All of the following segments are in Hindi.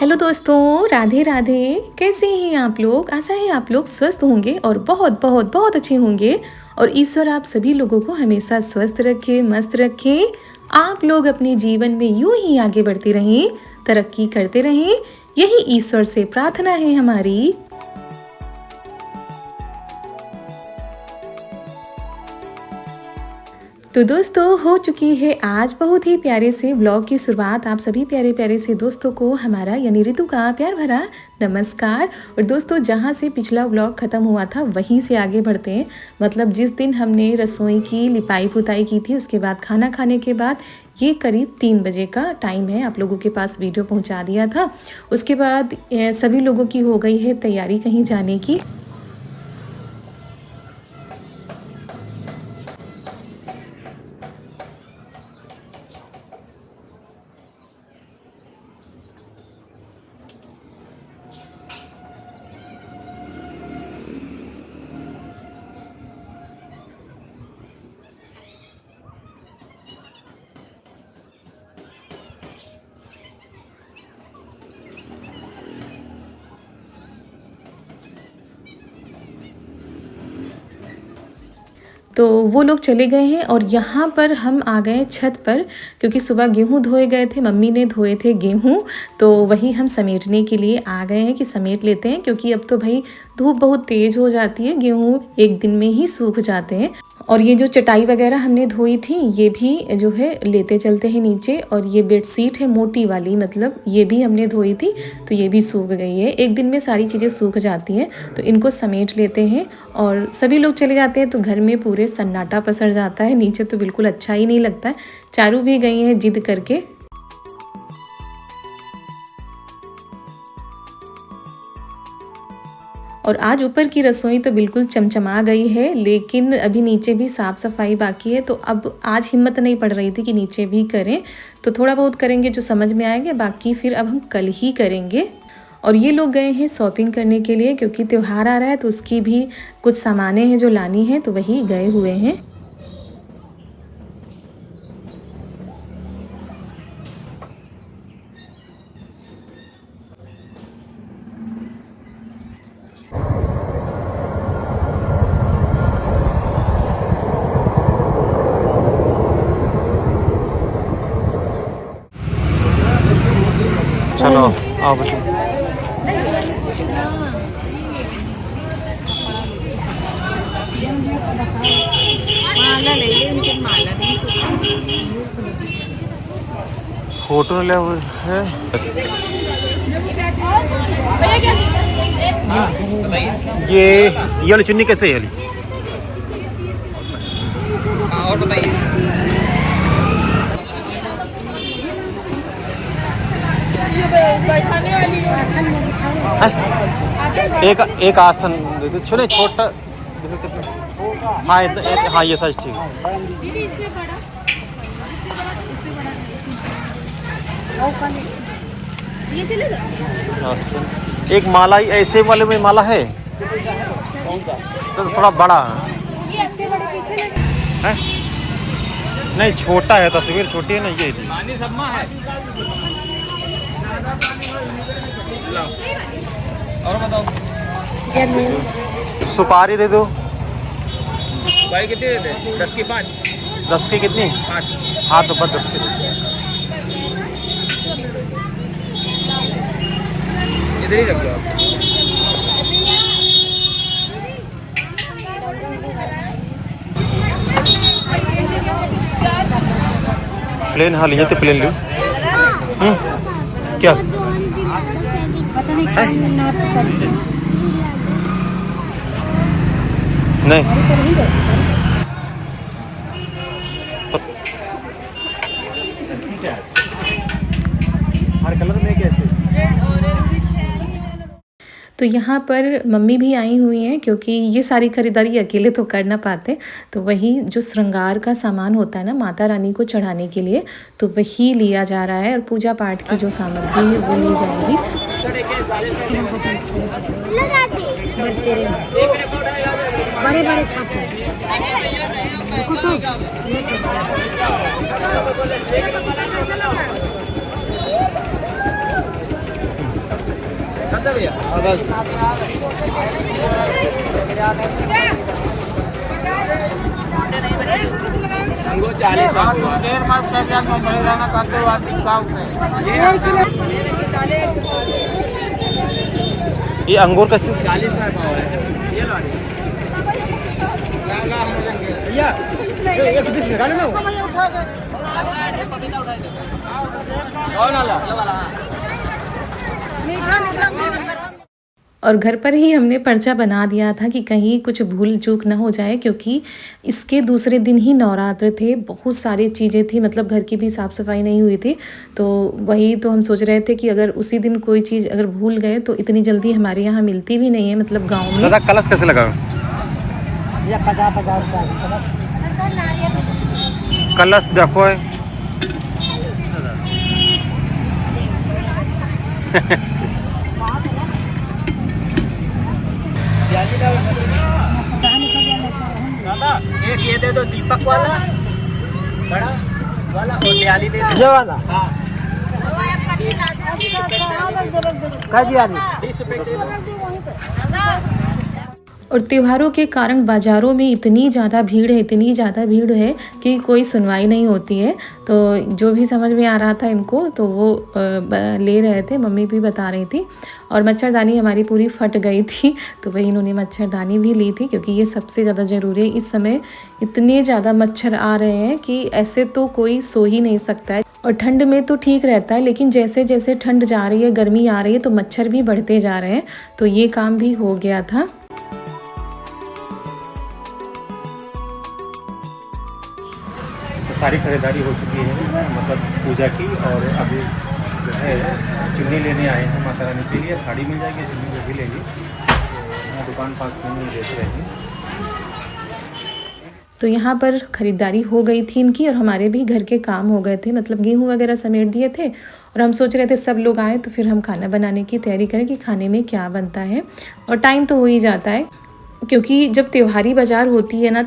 हेलो दोस्तों, राधे राधे। कैसे हैं आप लोग? आशा है आप लोग स्वस्थ होंगे और बहुत बहुत बहुत अच्छे होंगे। और ईश्वर आप सभी लोगों को हमेशा स्वस्थ रखे, मस्त रखे। आप लोग अपने जीवन में यूं ही आगे बढ़ते रहें, तरक्की करते रहें, यही ईश्वर से प्रार्थना है हमारी। तो दोस्तों, हो चुकी है आज बहुत ही प्यारे से व्लॉग की शुरुआत। आप सभी प्यारे प्यारे से दोस्तों को हमारा यानी ऋतु का प्यार भरा नमस्कार। और दोस्तों, जहाँ से पिछला व्लॉग ख़त्म हुआ था वहीं से आगे बढ़ते हैं। मतलब जिस दिन हमने रसोई की लिपाई पुताई की थी, उसके बाद खाना खाने के बाद ये करीब 3 बजे का टाइम है, आप लोगों के पास वीडियो पहुँचा दिया था। उसके बाद सभी लोगों की हो गई है तैयारी कहीं जाने की। तो वो लोग चले गए हैं और यहाँ पर हम आ गए छत पर, क्योंकि सुबह गेहूँ धोए गए थे, मम्मी ने धोए थे गेहूँ, तो वही हम समेटने के लिए आ गए हैं कि समेट लेते हैं। क्योंकि अब तो भाई धूप बहुत तेज़ हो जाती है, गेहूँ एक दिन में ही सूख जाते हैं। और ये जो चटाई वगैरह हमने धोई थी ये भी जो है लेते चलते हैं नीचे। और ये बेडशीट है मोटी वाली, मतलब ये भी हमने धोई थी, तो ये भी सूख गई है। एक दिन में सारी चीज़ें सूख जाती हैं, तो इनको समेट लेते हैं। और सभी लोग चले जाते हैं तो घर में पूरे सन्नाटा पसर जाता है, नीचे तो बिल्कुल अच्छा ही नहीं लगता है। चारू भी गई हैं जिद करके। और आज ऊपर की रसोई तो बिल्कुल चमचमा गई है, लेकिन अभी नीचे भी साफ़ सफाई बाकी है। तो अब आज हिम्मत नहीं पड़ रही थी कि नीचे भी करें, तो थोड़ा बहुत करेंगे जो समझ में आएगा, बाकी फिर अब हम कल ही करेंगे। और ये लोग गए हैं शॉपिंग करने के लिए, क्योंकि त्यौहार आ रहा है तो उसकी भी कुछ सामानें हैं जो लानी है, तो वही गए हुए हैं। चलो आओ बच्चों। फोटो ले है ये वाली चुन्नी कैसे है? और बताइए। बैठाने वाली एक आसन दे दो, छोटे छोटा देखो कितना। हाँ हाँ, ये साइज ठीक है। इससे बड़ा ये चलेगा। आसन एक माला ऐसे वाले में माला है तो थोड़ा बड़ा ये ऐसे बड़ा पीछे है। नहीं, छोटा है, तस्वीर छोटी है ना ये। और बताओ, सुपारी दे दो भाई कितने देते? 10 की 5। 10 की कितनी? 5। हाँ तो बस 10 की दे दो। इधर ही रख दो आप। प्लेन हाँ लिए थे, प्लेन लो। क्या नहीं हर कलर में कैसे? तो यहाँ पर मम्मी भी आई हुई हैं, क्योंकि ये सारी खरीदारी अकेले तो कर ना पाते। तो वही जो श्रृंगार का सामान होता है ना माता रानी को चढ़ाने के लिए, तो वही लिया जा रहा है। और पूजा पाठ की जो सामग्री है वो ली जाएगी। बड़े बड़े छाते देखो तो खाता भैया अंगूर 40 ये अंगूर कैसे? 40 रुपये पाव है ये लो भैया एक 20 निकालो ना कौन वाला और घर पर ही हमने पर्चा बना दिया था कि कहीं कुछ भूल चूक ना हो जाए, क्योंकि इसके दूसरे दिन ही नवरात्र थे, बहुत सारी चीज़ें थी, मतलब घर की भी साफ़ सफाई नहीं हुई थी। तो वही तो हम सोच रहे थे कि अगर उसी दिन कोई चीज़ अगर भूल गए तो इतनी जल्दी हमारे यहाँ मिलती भी नहीं है, मतलब गाँव में। दादा कलश कैसे लगा? ये 50 रुपये कलश देखो है। दादा एक ये दे दो दीपक वाला बड़ा वाला और दियाली दे दो ये वाला हाँ का जी आ रही 20 रुपए दे दो और त्योहारों के कारण बाज़ारों में इतनी ज़्यादा भीड़ है, इतनी ज़्यादा भीड़ है कि कोई सुनवाई नहीं होती है। तो जो भी समझ में आ रहा था इनको तो वो ले रहे थे, मम्मी भी बता रही थी। और मच्छरदानी हमारी पूरी फट गई थी, तो वही इन्होंने मच्छरदानी भी ली थी, क्योंकि ये सबसे ज़्यादा ज़रूरी है। इस समय इतने ज़्यादा मच्छर आ रहे हैं कि ऐसे तो कोई सो ही नहीं सकता है। और ठंड में तो ठीक रहता है, लेकिन जैसे जैसे ठंड जा रही है, गर्मी आ रही है, तो मच्छर भी बढ़ते जा रहे हैं। तो ये काम भी हो गया था। सारी खरीदारी हो चुकी है, मतलब पूजा की। और अभी जो है चुन्नी लेने आए हैं माता रानी के लिए। साड़ी मिल जाएगी, चुन्नी जो भी लेंगी यहाँ दुकान पास में ही देख रहे हैं। तो यहाँ पर ख़रीदारी हो गई थी इनकी, और हमारे भी घर के काम हो गए थे, मतलब गेहूँ वगैरह समेट दिए थे। और हम सोच रहे थे सब लोग आए तो फिर हम खाना बनाने की तैयारी करें कि खाने में क्या बनता है। और टाइम तो हो ही जाता है, क्योंकि जब त्योहारी बाज़ार होती है ना,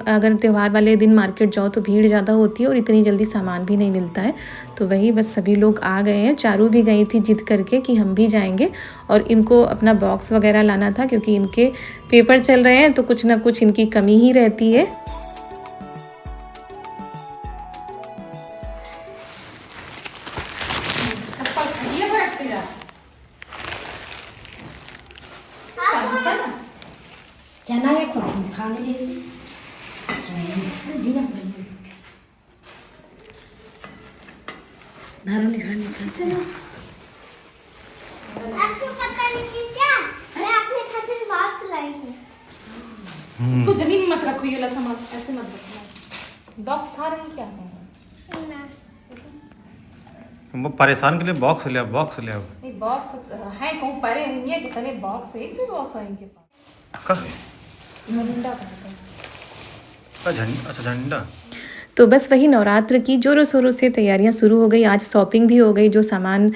अगर त्यौहार वाले दिन मार्केट जाओ तो भीड़ ज़्यादा होती है और इतनी जल्दी सामान भी नहीं मिलता है। तो वही बस सभी लोग आ गए हैं। चारू भी गई थी जिद करके कि हम भी जाएंगे, और इनको अपना बॉक्स वगैरह लाना था, क्योंकि इनके पेपर चल रहे हैं तो कुछ ना कुछ इनकी कमी ही रहती है। चना एक खा ले चलो आपको पता नहीं क्या मैं अपने खातिर बॉक्स लाई हूँ। इसको जमीन में मत रखो, ये लसा मत, ऐसे मत रखो। बॉक्स था नहीं क्या है? वो परेशान के लिए बॉक्स ले आओ, बॉक्स ले आओ। नहीं बॉक्स है कहूँ परे हुई है, कितने बॉक्स है, एक बॉक्स है इनके पास। का झंडा अच्छा झंडा। तो बस वही नवरात्र की जोरों शोरों से तैयारियां शुरू हो गई। आज शॉपिंग भी हो गई, जो सामान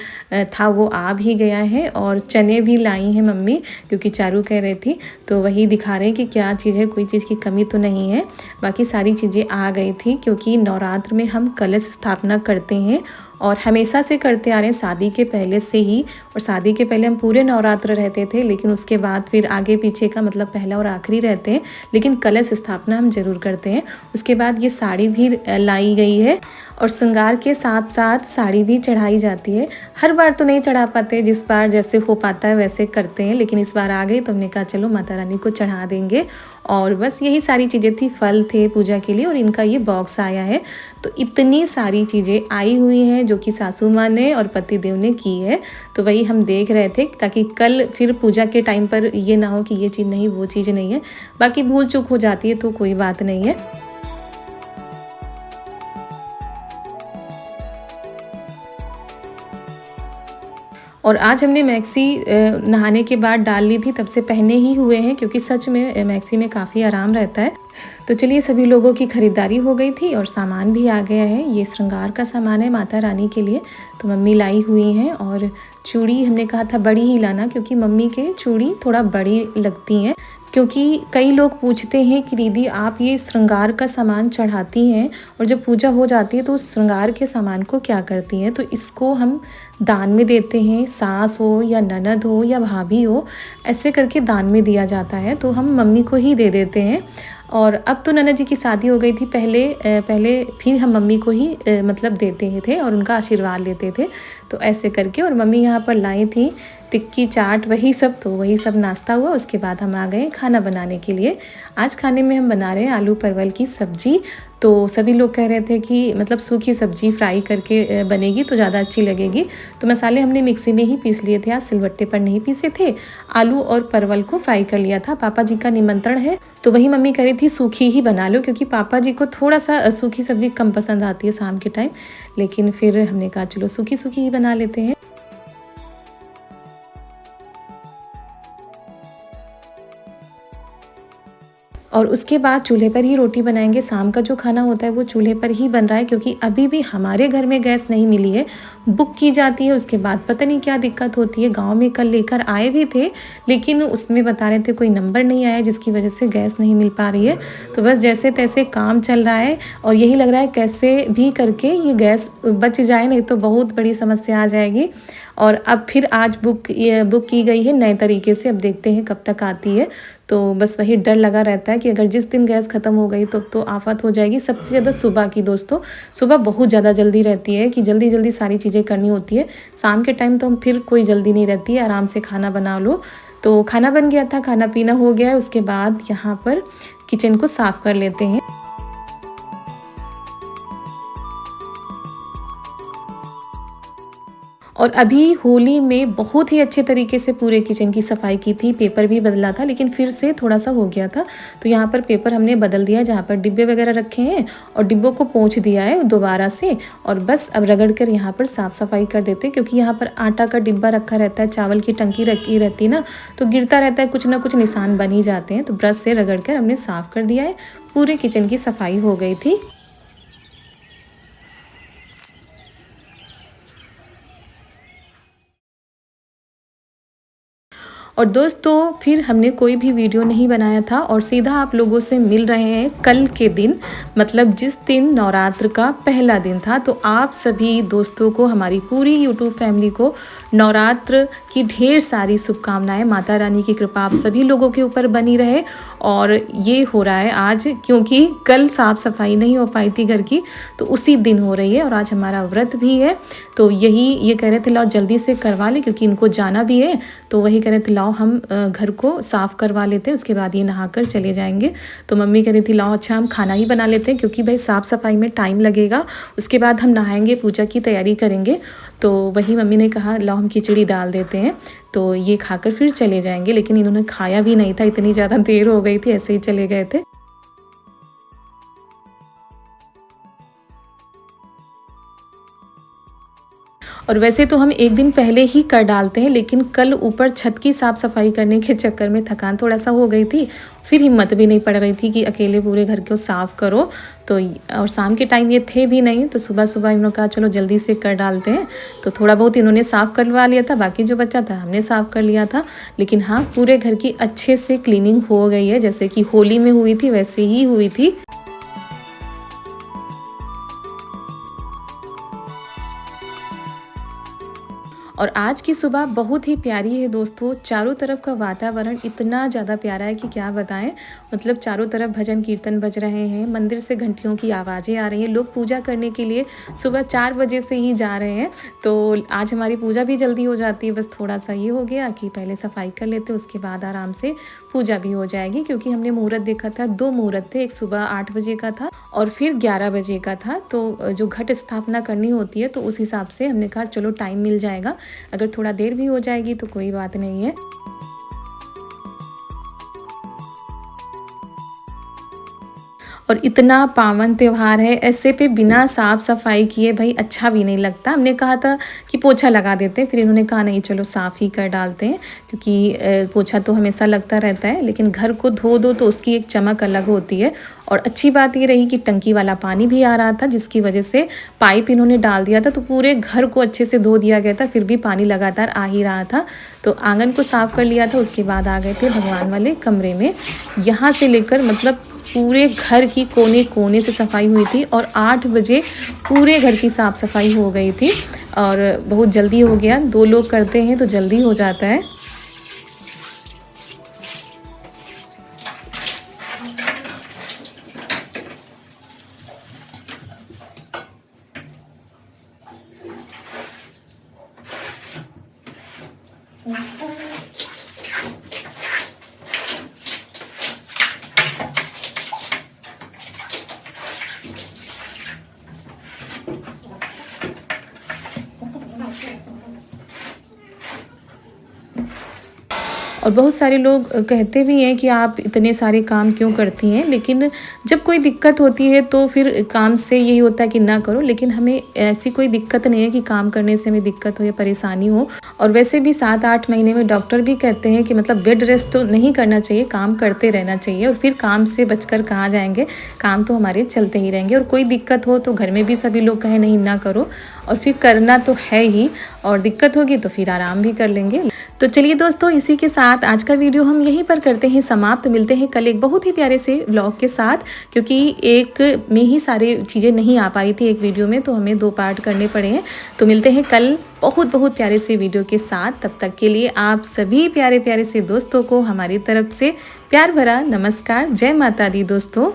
था वो आ भी गया है। और चने भी लाई हैं मम्मी, क्योंकि चारू कह रही थी, तो वही दिखा रहे हैं कि क्या चीज़ है, कोई चीज़ की कमी तो नहीं है। बाकी सारी चीज़ें आ गई थी, क्योंकि नवरात्र में हम कलश स्थापना करते हैं और हमेशा से करते आ रहे हैं, शादी के पहले से ही। और शादी के पहले हम पूरे नवरात्र रहते थे, लेकिन उसके बाद फिर आगे पीछे का मतलब पहला और आखिरी रहते हैं, लेकिन कलश स्थापना हम ज़रूर करते हैं। उसके बाद ये साड़ी भी लाई गई है, और श्रृंगार के साथ साथ साड़ी भी चढ़ाई जाती है। हर बार तो नहीं चढ़ा पाते, जिस बार जैसे हो पाता है वैसे करते हैं, लेकिन इस बार आ गई तो हमने कहा चलो माता रानी को चढ़ा देंगे। और बस यही सारी चीज़ें थी, फल थे पूजा के लिए, और इनका ये बॉक्स आया है। तो इतनी सारी चीज़ें आई हुई हैं जो कि सासू माँ ने और पतिदेव ने की है। तो वही हम देख रहे थे, ताकि कल फिर पूजा के टाइम पर ये ना हो कि ये चीज़ नहीं, वो चीज़ नहीं है। बाकी भूल चूक हो जाती है तो कोई बात नहीं है। और आज हमने मैक्सी नहाने के बाद डाल ली थी, तब से पहने ही हुए हैं, क्योंकि सच में मैक्सी में काफ़ी आराम रहता है। तो चलिए, सभी लोगों की खरीदारी हो गई थी और सामान भी आ गया है। ये श्रृंगार का सामान है माता रानी के लिए, तो मम्मी लाई हुई हैं। और चूड़ी हमने कहा था बड़ी ही लाना, क्योंकि मम्मी के चूड़ी थोड़ा बड़ी लगती हैं, क्योंकि कई लोग पूछते हैं कि दीदी आप ये श्रृंगार का सामान चढ़ाती हैं और जब पूजा हो जाती है तो उस श्रृंगार के सामान को क्या करती हैं। तो इसको हम दान में देते हैं, सास हो या ननद हो या भाभी हो, ऐसे करके दान में दिया जाता है। तो हम मम्मी को ही दे देते हैं। और अब तो ननद जी की शादी हो गई थी, पहले फिर हम मम्मी को ही मतलब देते ही थे और उनका आशीर्वाद लेते थे। तो ऐसे करके और मम्मी यहाँ पर लाई थी टिक्की चाट वही सब, तो वही सब नाश्ता हुआ। उसके बाद हम आ गए खाना बनाने के लिए। आज खाने में हम बना रहे हैं आलू परवल की सब्जी। तो सभी लोग कह रहे थे कि मतलब सूखी सब्जी फ्राई करके बनेगी तो ज़्यादा अच्छी लगेगी। तो मसाले हमने मिक्सी में ही पीस लिए थे, आज सिलबट्टे पर नहीं पीसे थे। आलू और परवल को फ्राई कर लिया था। पापा जी का निमंत्रण है तो वही मम्मी कह रही थी सूखी ही बना लो, क्योंकि पापा जी को थोड़ा सा सूखी सब्जी कम पसंद आती है शाम के टाइम। लेकिन फिर हमने कहा चलो सूखी सूखी ही बना लेते हैं। और उसके बाद चूल्हे पर ही रोटी बनाएंगे। शाम का जो खाना होता है वो चूल्हे पर ही बन रहा है, क्योंकि अभी भी हमारे घर में गैस नहीं मिली है, बुक की जाती है। उसके बाद पता नहीं क्या दिक्कत होती है। गांव में कल लेकर आए भी थे, लेकिन उसमें बता रहे थे कोई नंबर नहीं आया, जिसकी वजह से गैस नहीं मिल पा रही है। तो बस जैसे तैसे काम चल रहा है और यही लग रहा है कैसे भी करके ये गैस बच जाए, नहीं तो बहुत बड़ी समस्या आ जाएगी। और अब फिर आज बुक की गई है नए तरीके से, अब देखते हैं कब तक आती है। तो बस वही डर लगा रहता है कि अगर जिस दिन गैस ख़त्म हो गई तो आफत हो जाएगी। सबसे ज़्यादा सुबह की दोस्तों, सुबह बहुत ज़्यादा जल्दी रहती है कि जल्दी जल्दी सारी चीज़ें करनी होती है। शाम के टाइम तो हम फिर कोई जल्दी नहीं रहती है, आराम से खाना बना लो। तो खाना बन गया था, खाना पीना हो गया है। उसके बाद यहाँ पर किचन को साफ़ कर लेते हैं। और अभी होली में बहुत ही अच्छे तरीके से पूरे किचन की सफाई की थी। पेपर भी बदला था, लेकिन फिर से थोड़ा सा हो गया था, तो यहाँ पर पेपर हमने बदल दिया। जहाँ पर डिब्बे वगैरह रखे हैं और डिब्बों को पोंछ दिया है दोबारा से। और बस अब रगड़ कर यहाँ पर साफ़ सफाई कर देते हैं, क्योंकि यहाँ पर आटा का डिब्बा रखा रहता है, चावल की टंकी रखी रहती ना, तो गिरता रहता है, कुछ ना कुछ निशान बन ही जाते हैं। तो ब्रश से रगड़ कर हमने साफ़ कर दिया है। पूरे किचन की सफाई हो गई थी। और दोस्तों फिर हमने कोई भी वीडियो नहीं बनाया था और सीधा आप लोगों से मिल रहे हैं कल के दिन, मतलब जिस दिन नवरात्र का पहला दिन था। तो आप सभी दोस्तों को, हमारी पूरी यूट्यूब फैमिली को नवरात्र की ढेर सारी शुभकामनाएं। माता रानी की कृपा आप सभी लोगों के ऊपर बनी रहे। और ये हो रहा है आज, क्योंकि कल साफ़ सफाई नहीं हो पाई थी घर की, तो उसी दिन हो रही है। और आज हमारा व्रत भी है, तो ये कह रहे थे लाओ जल्दी से करवा ले, क्योंकि इनको जाना भी है। तो वही कह रहे थे लाओ हम घर को साफ़ करवा लेते हैं, उसके बाद ये नहाकर चले जाएंगे। तो मम्मी कह रही थी लाओ अच्छा हम खाना ही बना लेते हैं, क्योंकि भाई साफ़ सफाई में टाइम लगेगा। उसके बाद हम नहाएंगे, पूजा की तैयारी करेंगे। तो वही मम्मी ने कहा लाओ हम खिचड़ी डाल देते हैं, तो ये खाकर फिर चले जाएंगे। लेकिन इन्होंने खाया भी नहीं था, इतनी ज़्यादा देर हो गई थी, ऐसे ही चले गए थे। और वैसे तो हम एक दिन पहले ही कर डालते हैं, लेकिन कल ऊपर छत की साफ़ सफाई करने के चक्कर में थकान थोड़ा सा हो गई थी, फिर हिम्मत भी नहीं पड़ रही थी कि अकेले पूरे घर को साफ़ करो। तो और शाम के टाइम ये थे भी नहीं, तो सुबह सुबह इन्होंने कहा चलो जल्दी से कर डालते हैं। तो थोड़ा बहुत इन्होंने साफ़ करवा लिया था, बाकी जो बचा था हमने साफ़ कर लिया था। लेकिन हाँ, पूरे घर की अच्छे से क्लीनिंग हो गई है, जैसे कि होली में हुई थी वैसे ही हुई थी। और आज की सुबह बहुत ही प्यारी है दोस्तों। चारों तरफ का वातावरण इतना ज़्यादा प्यारा है कि क्या बताएं। मतलब चारों तरफ भजन कीर्तन बज रहे हैं, मंदिर से घंटियों की आवाज़ें आ रही हैं। लोग पूजा करने के लिए सुबह 4 बजे से ही जा रहे हैं। तो आज हमारी पूजा भी जल्दी हो जाती है। बस थोड़ा सा ये हो गया कि पहले सफाई कर लेते, उसके बाद आराम से पूजा भी हो जाएगी। क्योंकि हमने मुहूर्त देखा था, 2 मुहूर्त थे, एक सुबह 8 बजे का था और फिर 11 बजे का था। तो जो घट स्थापना करनी होती है, तो उस हिसाब से हमने कहा चलो टाइम मिल जाएगा, अगर थोड़ा देर भी हो जाएगी तो कोई बात नहीं है। और इतना पावन त्यौहार है, ऐसे पे बिना साफ़ सफाई किए भाई अच्छा भी नहीं लगता। हमने कहा था कि पोछा लगा देते हैं, फिर इन्होंने कहा नहीं चलो साफ़ ही कर डालते हैं, क्योंकि पोछा तो हमेशा लगता रहता है, लेकिन घर को धो दो तो उसकी एक चमक अलग होती है। और अच्छी बात ये रही कि टंकी वाला पानी भी आ रहा था, जिसकी वजह से पाइप इन्होंने डाल दिया था तो पूरे घर को अच्छे से धो दिया गया था, फिर भी पानी लगातार आ ही रहा था। तो आंगन को साफ़ कर लिया था, उसके बाद आ गए थे भगवान वाले कमरे में। यहाँ से लेकर मतलब पूरे घर की कोने कोने से सफाई हुई थी और 8 बजे पूरे घर की साफ़ सफाई हो गई थी और बहुत जल्दी हो गया। 2 लोग करते हैं तो जल्दी हो जाता है। और बहुत सारे लोग कहते भी हैं कि आप इतने सारे काम क्यों करती हैं, लेकिन जब कोई दिक्कत होती है तो फिर काम से यही होता है कि ना करो। लेकिन हमें ऐसी कोई दिक्कत नहीं है कि काम करने से हमें दिक्कत हो या परेशानी हो। और वैसे भी 7-8 महीने में डॉक्टर भी कहते हैं कि मतलब बेड रेस्ट तो नहीं करना चाहिए, काम करते रहना चाहिए। और फिर काम से बचकर कहाँ जाएंगे, काम तो हमारे चलते ही रहेंगे। और कोई दिक्कत हो तो घर में भी सभी लोग कहें नहीं ना करो, और फिर करना तो है ही, और दिक्कत होगी तो फिर आराम भी कर लेंगे। तो चलिए दोस्तों, इसी के साथ आज का वीडियो हम यहीं पर करते हैं समाप्त। मिलते हैं कल एक बहुत ही प्यारे से व्लॉग के साथ, क्योंकि एक में ही सारी चीज़ें नहीं आ पाई थी एक वीडियो में, तो हमें 2 पार्ट करने पड़े हैं। तो मिलते हैं कल बहुत प्यारे से वीडियो के साथ। तब तक के लिए आप सभी प्यारे प्यारे से दोस्तों को हमारी तरफ से प्यार भरा नमस्कार। जय माता दी दोस्तों।